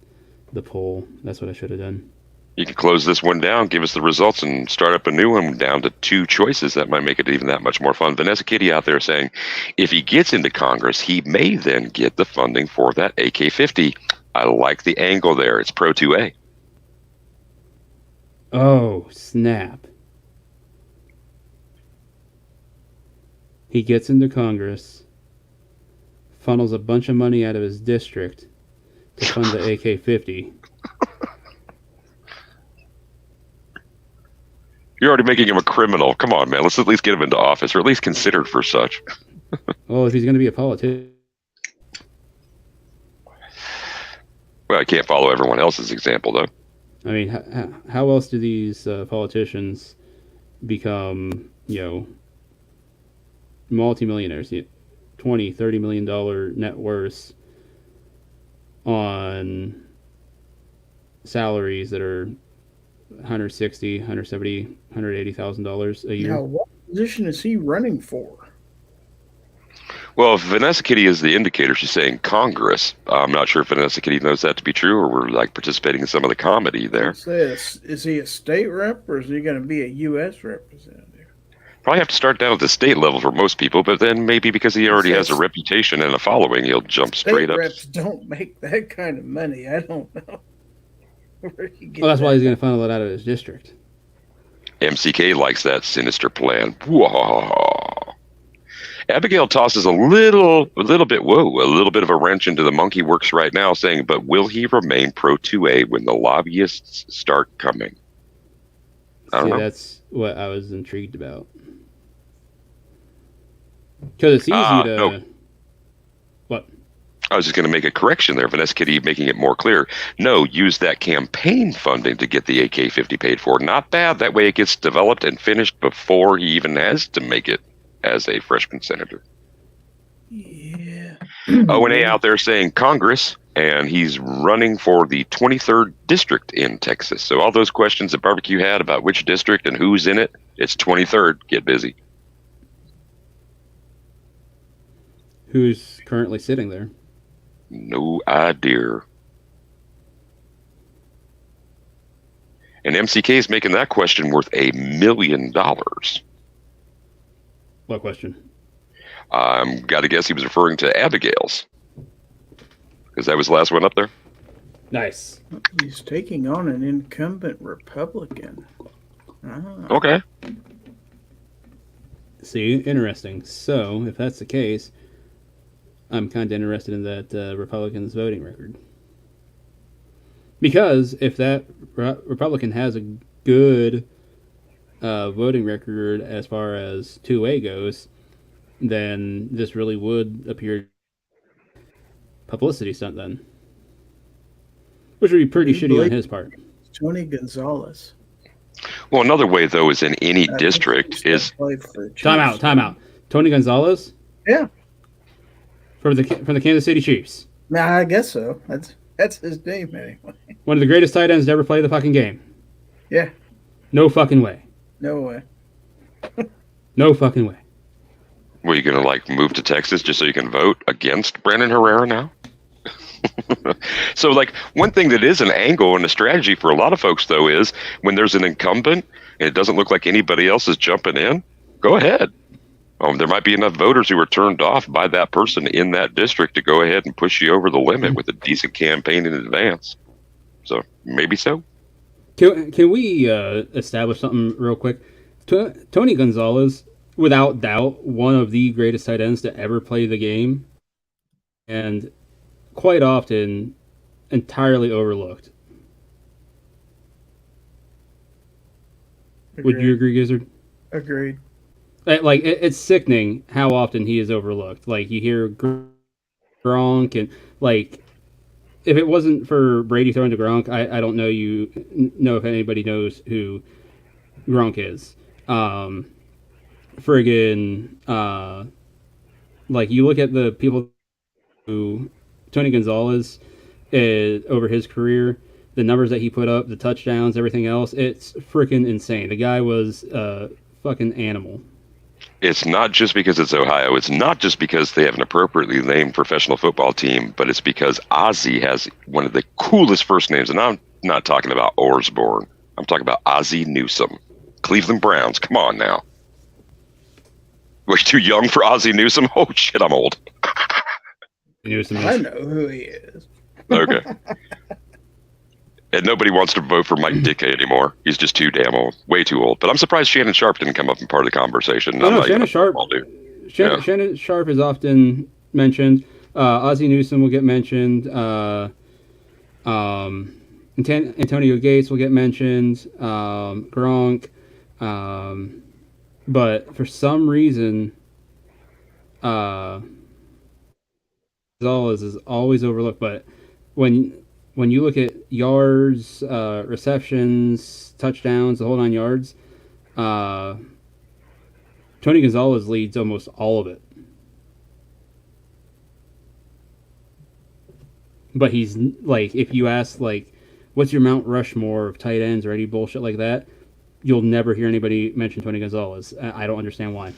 the poll. That's what I should have done. You can close this one down, give us the results, and start up a new one down to 2 choices. That might make it even that much more fun. Vanessa Kitty out there saying, if he gets into Congress, he may then get the funding for that AK-50. I like the angle there. It's Pro 2A. Oh, snap. He gets into Congress, funnels a bunch of money out of his district to fund the AK-50. You're already making him a criminal. Come on, man. Let's at least get him into office, or at least considered for such. Well, if he's going to be a politician. Well, I can't follow everyone else's example, though. I mean, how else do these politicians become, multimillionaires? $20, $30 million net worth on salaries that are $160,000, $170,000, $180,000 a year. Now, what position is he running for? Well, if Vanessa Kitty is the indicator, she's saying Congress. I'm not sure if Vanessa Kitty knows that to be true, or we're like participating in some of the comedy there. Is he a state rep, or is he going to be a U.S. representative? Probably have to start down at the state level for most people, but then maybe because he already has a reputation and a following, he'll jump straight up. State reps don't make that kind of money. I don't know. Well, that's why he's going to funnel it out of his district. MCK likes that sinister plan. Whoa. Abigail tosses a little bit of a wrench into the monkey works right now, saying, but will he remain Pro 2A when the lobbyists start coming? I don't know. That's what I was intrigued about. Because it's easy to... No. What? I was just going to make a correction there. Vanessa Kitty making it more clear. No, use that campaign funding to get the AK-50 paid for. Not bad. That way it gets developed and finished before he even has to make it as a freshman senator. Yeah. O&A out there saying Congress, and he's running for the 23rd district in Texas. So all those questions that Barbecue had about which district and who's in it, it's 23rd. Get busy. Who's currently sitting there? No idea. And MCK is making that question worth $1 million. What question? Got to guess he was referring to Abigail's. Because that was the last one up there. Nice. He's taking on an incumbent Republican. Okay. See, interesting. So, if that's the case, I'm kind of interested in that Republican's voting record. Because if that Republican has a good voting record as far as 2A goes, then this really would appear publicity stunt then. Which would be pretty shitty on his part. Tony Gonzalez. Well, another way, though, is in any district is... Time out. Tony Gonzalez? Yeah. From the Kansas City Chiefs. Nah, I guess so. That's his name anyway. One of the greatest tight ends to ever play the fucking game. Yeah. No fucking way. No way. No fucking way. Were you going to, move to Texas just so you can vote against Brandon Herrera now? So, one thing that is an angle and a strategy for a lot of folks, though, is when there's an incumbent and it doesn't look like anybody else is jumping in, go ahead. There might be enough voters who were turned off by that person in that district to go ahead and push you over the limit with a decent campaign in advance. So maybe so. Can we establish something real quick? Tony Gonzalez, without doubt, one of the greatest tight ends to ever play the game, and quite often entirely overlooked. Agreed. Would you agree, Gizzard? Agreed. Like it's sickening how often he is overlooked. Like you hear Gronk, and like if it wasn't for Brady throwing to Gronk, I don't know if anybody knows who Gronk is. Like you look at the people who Tony Gonzalez over his career, the numbers that he put up, the touchdowns, everything else, it's freaking insane. The guy was a fucking animal. It's not just because it's Ohio. It's not just because they have an appropriately named professional football team, but it's because Ozzie has one of the coolest first names. And I'm not talking about Osborne. I'm talking about Ozzie Newsome. Cleveland Browns. Come on now. We're too young for Ozzie Newsome? Oh, shit, I'm old. Newsome I know who he is. Okay. And nobody wants to vote for Mike Dickey anymore. He's just too damn old. Way too old. But I'm surprised Shannon Sharp didn't come up and part of the conversation. No, Shannon Sharp. Shannon Sharp is often mentioned. Ozzie Newsome will get mentioned. Antonio Gates will get mentioned. Gronk. But for some reason, Gonzalez is always overlooked. But when you look at yards, receptions, touchdowns, the whole 9 yards, Tony Gonzalez leads almost all of it. But he's like, if you ask like, what's your Mount Rushmore of tight ends or any bullshit like that, you'll never hear anybody mention Tony Gonzalez. I don't understand why.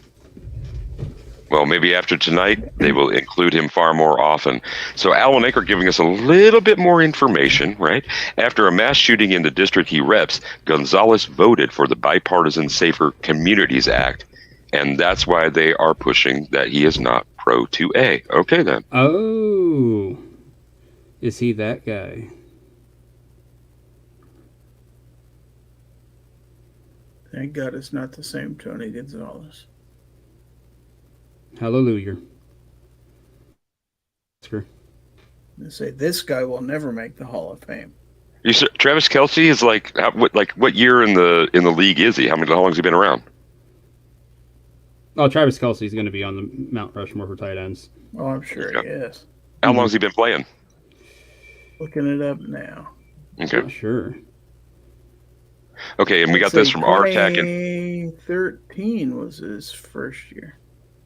Well, maybe after tonight, they will include him far more often. So Al and Ake are giving us a little bit more information, right? After a mass shooting in the district he reps, Gonzalez voted for the Bipartisan Safer Communities Act, and that's why they are pushing that he is not pro 2A. Okay, then. Oh, is he that guy? Thank God it's not the same Tony Gonzalez. Hallelujah. They say this guy will never make the Hall of Fame. Travis Kelce is what year in the league is he? How long has he been around? Oh, Travis Kelce is going to be on the Mount Rushmore for tight ends. Oh, I'm sure he is. How long has he been playing? Looking it up now. Okay. Not sure. Okay, and we got this from RTAC. 2013 was his first year.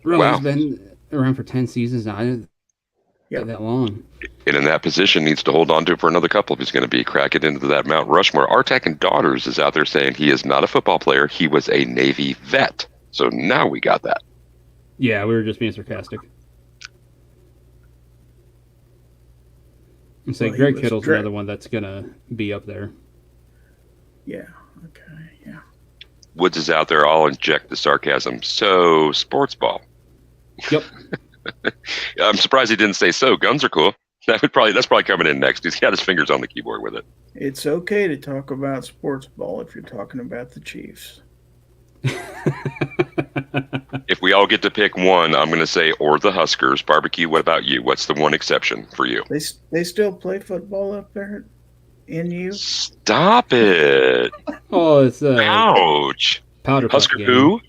Really, Wow. He's been around for 10 seasons now. I didn't get that long. And in that position, needs to hold on to it for another couple if he's going to be cracking into that Mount Rushmore. RTAC and Daughters is out there saying he is not a football player. He was a Navy vet. So now we got that. Yeah, we were just being sarcastic. I'm saying Greg Kittle's another one that's going to be up there. Yeah, okay, yeah. Woods is out there. I'll inject the sarcasm. So, sports ball. Yep. I'm surprised he didn't say so. Guns are cool. That's probably coming in next. He's got his fingers on the keyboard with it. It's okay to talk about sports ball if you're talking about the Chiefs. If we all get to pick one, I'm going to say, or the Huskers. Barbecue, what about you? What's the one exception for you? They still play football up there in you? Stop it. Oh, it's ouch. Powder Husker game. who?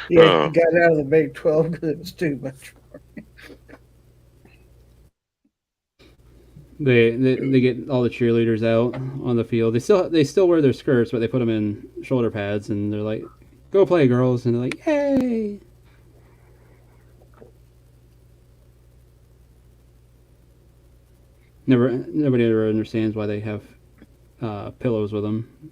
Yeah, he got out of the Big 12 because it was too much for him. They get all the cheerleaders out on the field. They still wear their skirts, but they put them in shoulder pads, and they're like, "Go play, girls!" And they're like, "Yay!" Nobody ever understands why they have pillows with them.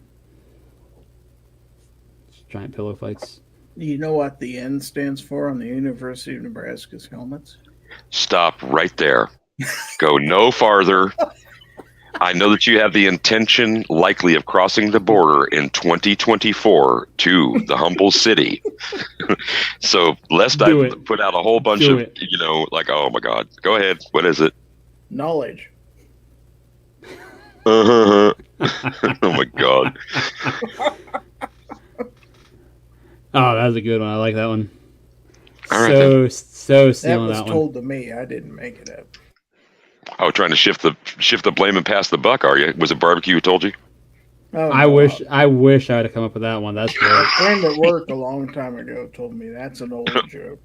Just giant pillow fights. Do you know what the N stands for on the University of Nebraska's helmets? Stop right there. Go no farther. I know that you have the intention, likely, of crossing the border in 2024 to the humble city. So, lest Do I it. put out a whole bunch Do of, it. like, oh my God. Go ahead. What is it? Knowledge. Oh my God. Oh, that was a good one. I like that one. All right, So That stealing was that one. told to me. I didn't make it up. Oh, trying to shift the blame and pass the buck, are you? Was it barbecue who told you? Oh, I no, wish I would have come up with that one. That's great. A friend at work a long time ago told me that's an old joke.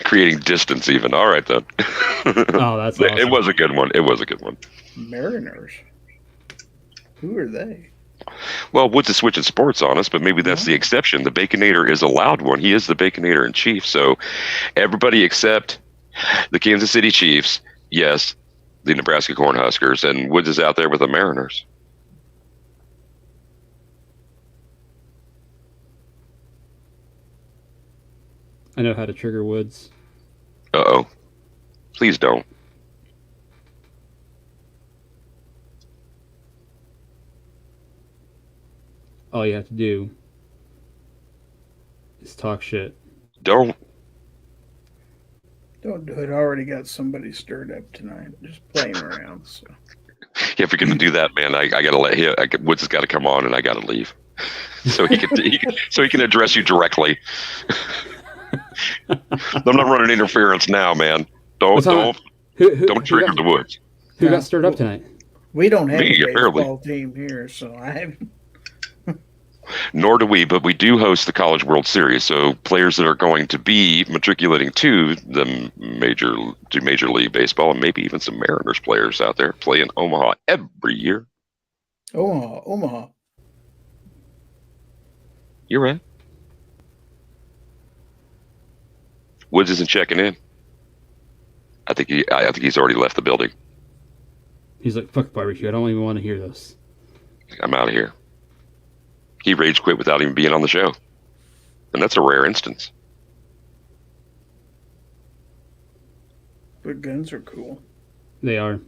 Creating distance, even. All right, then. Oh, that's awesome. It was a good one. It was a good one. Mariners. Who are they? Well, Woods is switching sports on us, but maybe that's the exception. The Baconator is a loud one. He is the Baconator in chief. So everybody except the Kansas City Chiefs, yes, the Nebraska Cornhuskers, and Woods is out there with the Mariners. I know how to trigger Woods. Uh-oh. Please don't. All you have to do is talk shit. Don't. Don't do it. I already got somebody stirred up tonight. Just playing around. So. Yeah, if you're going to do that, man, I got to let him. Woods has got to come on, and I got to leave. So he can address you directly. I'm not running interference now, man. Don't trigger the Woods. Who got stirred up tonight? We don't have Me, a apparently. baseball team here, so I haven't. Nor do we, but we do host the College World Series. So players that are going to be matriculating to the Major League Baseball, and maybe even some Mariners players out there, play in Omaha every year. Omaha. You're right. Woods isn't checking in. I think he's already left the building. He's like, fuck barbecue. I don't even want to hear this. I'm out of here. He rage quit without even being on the show. And that's a rare instance. But guns are cool. They are.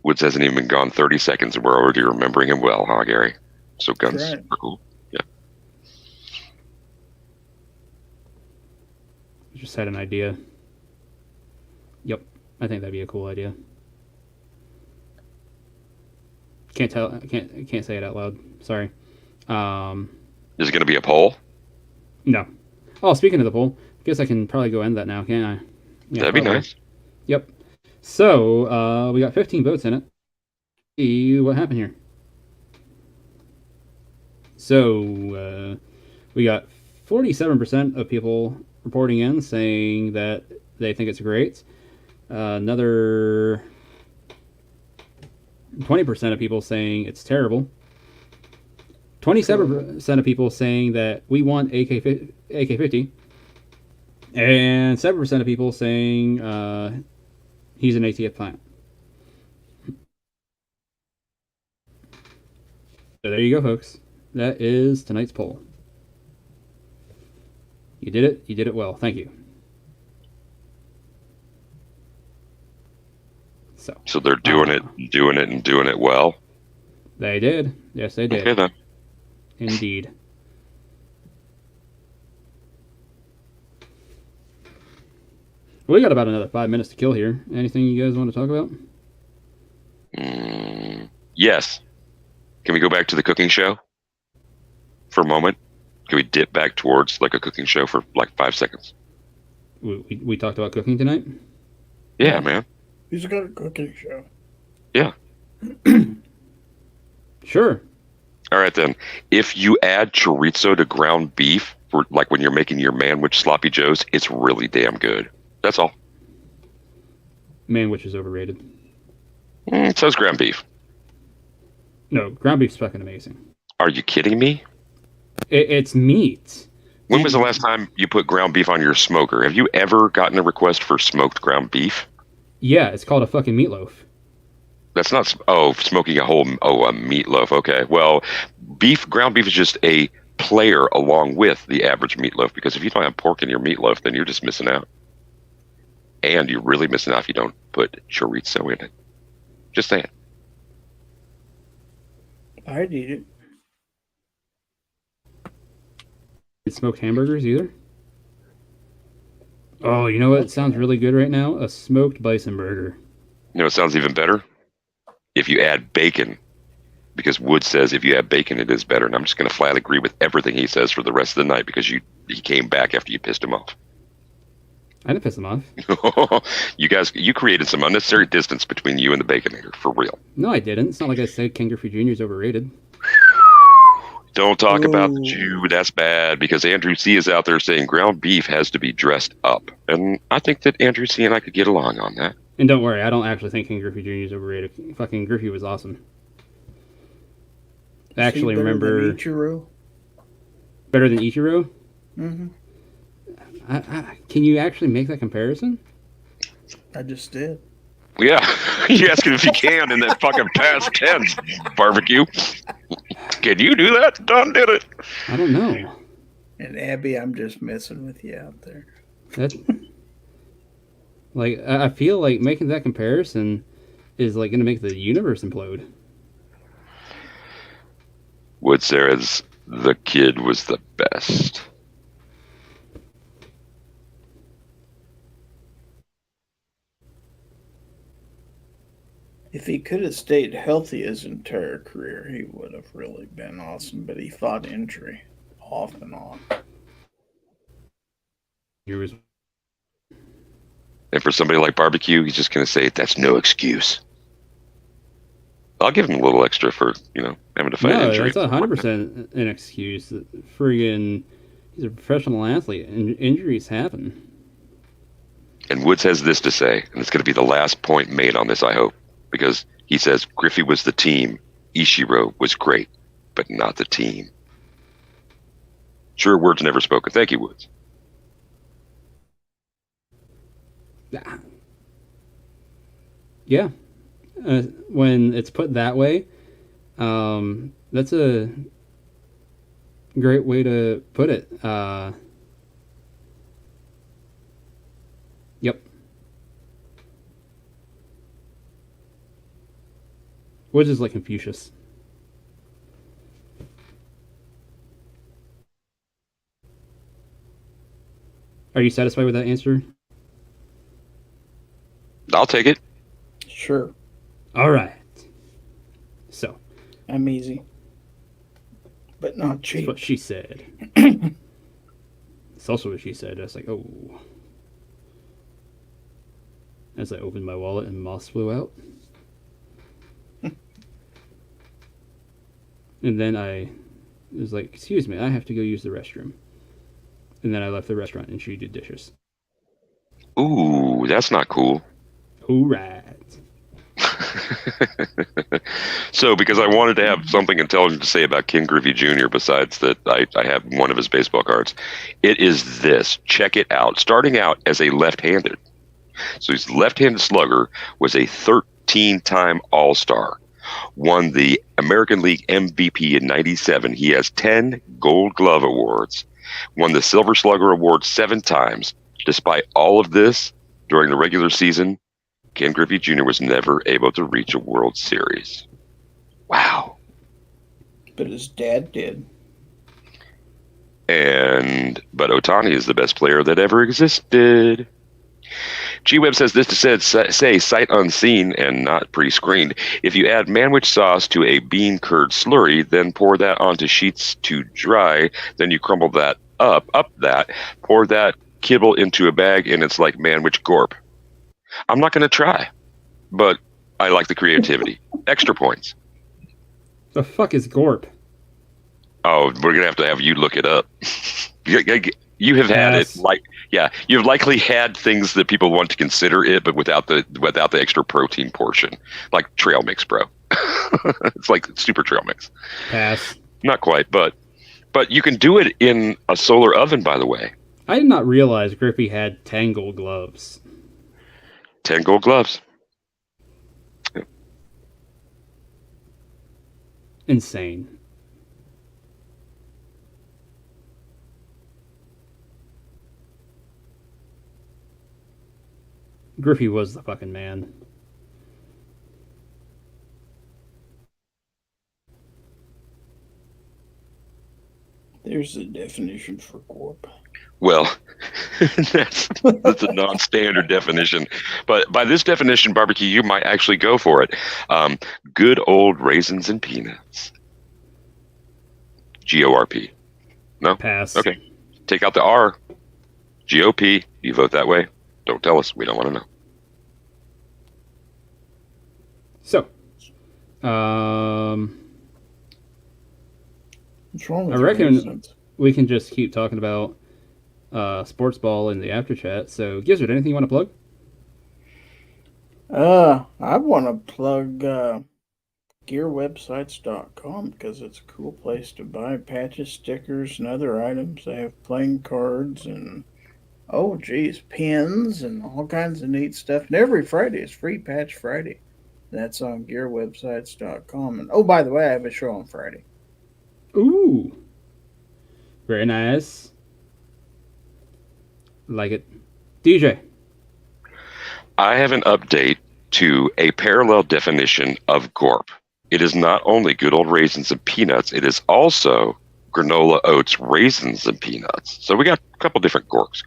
Woods hasn't even been gone 30 seconds, and we're already remembering him well, huh, Gary? So guns Right. are cool. Yeah. Just had an idea. Yep. I think that'd be a cool idea. Can't tell. I can't say it out loud. Sorry. Is it going to be a poll? No. Oh, speaking of the poll, I guess I can probably go end that now, can't I? Yeah, That'd be probably. nice. Yep. So we got 15 votes in it. See what happened here. So we got 47% of people reporting in saying that they think it's great. Another 20% of people saying it's terrible. 27% of people saying that we want AK-50. And 7% of people saying he's an ATF client. So there you go, folks. That is tonight's poll. You did it. You did it well. Thank you. So they're doing it well. They did. Yes, they did. Okay, then. Indeed. We got about another 5 minutes to kill here. Anything you guys want to talk about? Yes. Can we go back to the cooking show for a moment? Can we dip back towards like a cooking show for like 5 seconds? We talked about cooking tonight? Yeah, man. He's got a cooking show. Yeah. Sure. All right, then. If you add chorizo to ground beef, for like when you're making your manwich sloppy joes, it's really damn good. That's all. Manwich is overrated. So's ground beef. No, ground beef's fucking amazing. Are you kidding me? It's meat. When was the last time you put ground beef on your smoker? Have you ever gotten a request for smoked ground beef? Yeah, it's called a fucking meatloaf. That's not, smoking a meatloaf. Okay. Well, ground beef is just a player along with the average meatloaf, because if you don't have pork in your meatloaf, then you're just missing out. And you're really missing out if you don't put chorizo in it. Just saying. I'd eat it. Smoked hamburgers either? Oh, you know what sounds really good right now? A smoked bison burger. You know, it sounds even better if you add bacon, because Wood says if you add bacon, it is better. And I'm just going to flat agree with everything he says for the rest of the night because he came back after you pissed him off. I didn't piss him off. You created some unnecessary distance between you and the Baconator, for real. No, I didn't. It's not like I said Ken Griffey Jr. is overrated. Don't talk about the Jew. That's bad because Andrew C. is out there saying ground beef has to be dressed up. And I think that Andrew C. and I could get along on that. And don't worry, I don't actually think Ken Griffey Jr. is overrated. Fucking Griffey was awesome. I actually remember... Better than Ichiro? Mm-hmm. Can you actually make that comparison? I just did. Yeah, you're asking if you can in that fucking past tense, barbecue. Can you do that? Don did it. I don't know. And Abby, I'm just messing with you out there. That's like I feel like making that comparison is like going to make the universe implode. Wood says the kid was the best. If he could have stayed healthy his entire career, he would have really been awesome. But he fought injury off and on. And for somebody like barbecue, he's just going to say, that's no excuse. I'll give him a little extra for, having to fight injury. No, that's 100% an excuse. Friggin', he's a professional athlete, and injuries happen. And Woods has this to say, and it's going to be the last point made on this, I hope. Because he says Griffey was the team, Ichiro was great, but not the team. Sure, words never spoken. Thank you, Woods. Yeah. When it's put that way, that's a great way to put it. Yep. Woods is like Confucius. Are you satisfied with that answer? I'll take it. Sure. All right. So. I'm easy. But not cheap. That's what she said. It's also what she said. I was like, oh. As I opened my wallet and moss flew out. And then I was like, excuse me, I have to go use the restroom. And then I left the restaurant and she did dishes. Ooh, that's not cool. All right. So, because I wanted to have something intelligent to say about Ken Griffey Jr., besides that I have one of his baseball cards, it is this. Check it out. Starting out as a left-handed. So his left-handed slugger was a 13-time All-Star. Won the American League MVP in '97. He has 10 Gold Glove awards. Won the Silver Slugger Award 7 times. Despite all of this, during the regular season, Ken Griffey Jr. was never able to reach a World Series. Wow. But his dad did. But Ohtani is the best player that ever existed. G-Web says this to say sight unseen and not pre-screened. If you add manwich sauce to a bean curd slurry, then pour that onto sheets to dry, then you crumble that up that, pour that kibble into a bag, and it's like manwich gorp. I'm not going to try, but I like the creativity. Extra points. The fuck is gorp? Oh, we're going to have you look it up. You have had it you've likely had things that people want to consider it, but without the extra protein portion, like trail mix, bro. It's like super trail mix. Pass. Not quite, but you can do it in a solar oven, by the way. I did not realize Griffey had 10 gold gloves. 10 gold gloves. Yep. Insane. Griffey was the fucking man. There's a definition for Gorp. Well, that's a non-standard definition. But by this definition, barbecue, you might actually go for it. Good old raisins and peanuts. GORP. No? Pass. Okay. Take out the R. GOP. You vote that way? Don't tell us. We don't want to know. So, What's wrong with I reckon raisins? we can just keep talking about sports ball in the after chat. So, Gizzard, anything you want to plug? I want to plug gearwebsites.com because it's a cool place to buy patches, stickers, and other items. They have playing cards and pins and all kinds of neat stuff. And every Friday is Free Patch Friday. That's on gearwebsites.com. And by the way, I have a show on Friday. Ooh. Very nice. Like it. DJ. I have an update to a parallel definition of GORP. It is not only good old raisins and peanuts, it is also granola oats, raisins, and peanuts. So we got a couple different GORPs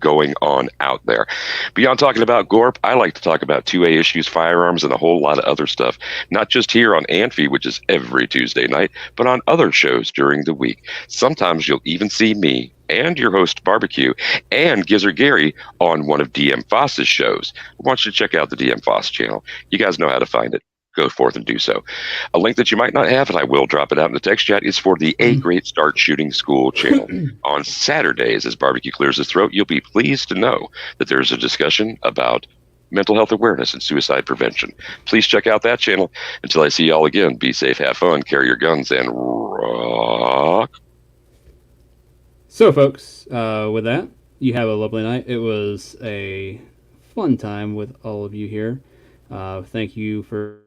going on out there. Beyond talking about GORP, I like to talk about 2A issues, firearms, and a whole lot of other stuff. Not just here on ANFE, which is every Tuesday night, but on other shows during the week. Sometimes you'll even see me and your host Barbecue and Gizzard Gary on one of DM Foss's shows. I want you to check out the DM Foss channel. You guys know how to find it. Go forth and do so. A link that you might not have, and I will drop it out in the text chat, is for the A Great Start Shooting School channel. On Saturdays, as Barbecue clears his throat, you'll be pleased to know that there's a discussion about mental health awareness and suicide prevention. Please check out that channel. Until I see y'all again, be safe, have fun, carry your guns, and rock. So, folks, with that, you have a lovely night. It was a fun time with all of you here. Thank you for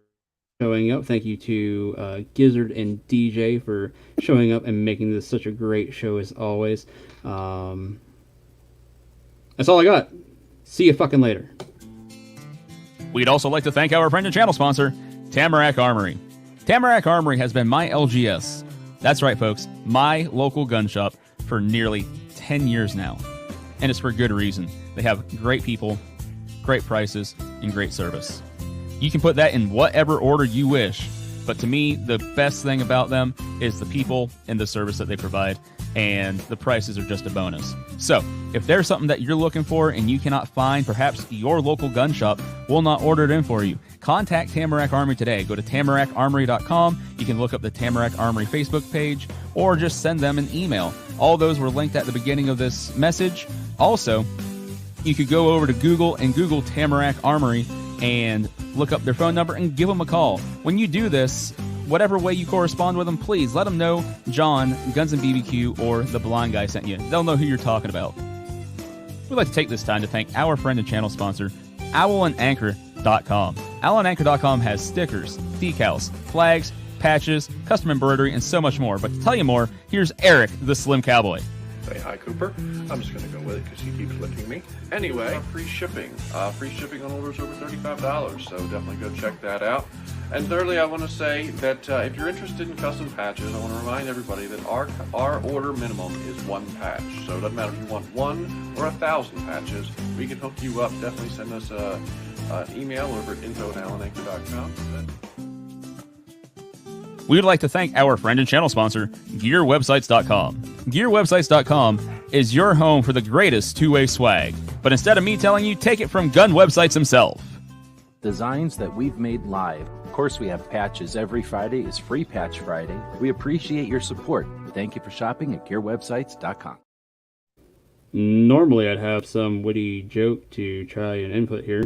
showing up. Thank you to Gizzard and DJ for showing up and making this such a great show as always. That's all I got. See you fucking later. We'd also like to thank our friend and channel sponsor, Tamarack Armory. Tamarack Armory has been my LGS. That's right, folks, my local gun shop for nearly 10 years now. And it's for good reason. They have great people, great prices, and great service. You can put that in whatever order you wish, but to me, the best thing about them is the people and the service that they provide, and the prices are just a bonus. So, if there's something that you're looking for and you cannot find, perhaps your local gun shop will not order it in for you, contact Tamarack Armory today. Go to tamarackarmory.com. You can look up the Tamarack Armory Facebook page, or just send them an email. All those were linked at the beginning of this message. Also, you could go over to Google and Google Tamarack Armory and look up their phone number and give them a call. When you do this, whatever way you correspond with them, please let them know John, Guns and BBQ, or the blind guy sent you. They'll know who you're talking about. We'd like to take this time to thank our friend and channel sponsor, owlandanchor.com. Owlandanchor.com has stickers, decals, flags, patches, custom embroidery, and so much more. But to tell you more, here's Eric, the Slim Cowboy. Say hi, Cooper. I'm just going to go with it because he keeps licking me. Anyway, free shipping. Free shipping on orders over $35, so definitely go check that out. And thirdly, I want to say that if you're interested in custom patches, I want to remind everybody that our order minimum is 1 patch. So it doesn't matter if you want 1 or 1,000 patches. We can hook you up. Definitely send us an email over at info@allananchor.com. We would like to thank our friend and channel sponsor, GearWebsites.com. GearWebsites.com is your home for the greatest two-way swag. But instead of me telling you, take it from Gun Websites himself. Designs that we've made live. Of course, we have patches. Every Friday is Free Patch Friday. We appreciate your support. Thank you for shopping at GearWebsites.com. Normally, I'd have some witty joke to try and input here.